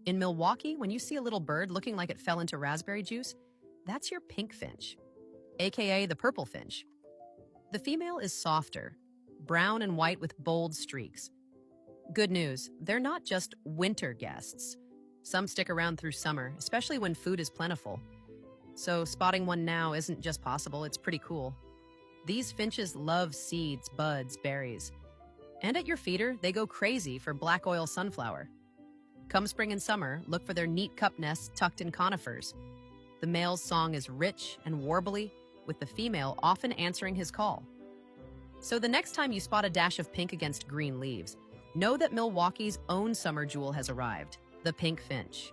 In Milwaukee, when you see a little bird looking like it fell into raspberry juice, that's your pink finch, aka the purple finch. The female is softer, brown and white with bold streaks. Good news, they're not just winter guests. Some stick around through summer, especially when food is plentiful. So spotting one now isn't just possible, it's pretty cool. These finches love seeds, buds, berries. And at your feeder, they go crazy for black oil sunflower. Come spring and summer, look for their neat cup nests tucked in conifers. The male's song is rich and warbly, with the female often answering his call. So the next time you spot a dash of pink against green leaves, know that Milwaukee's own summer jewel has arrived, the pink finch.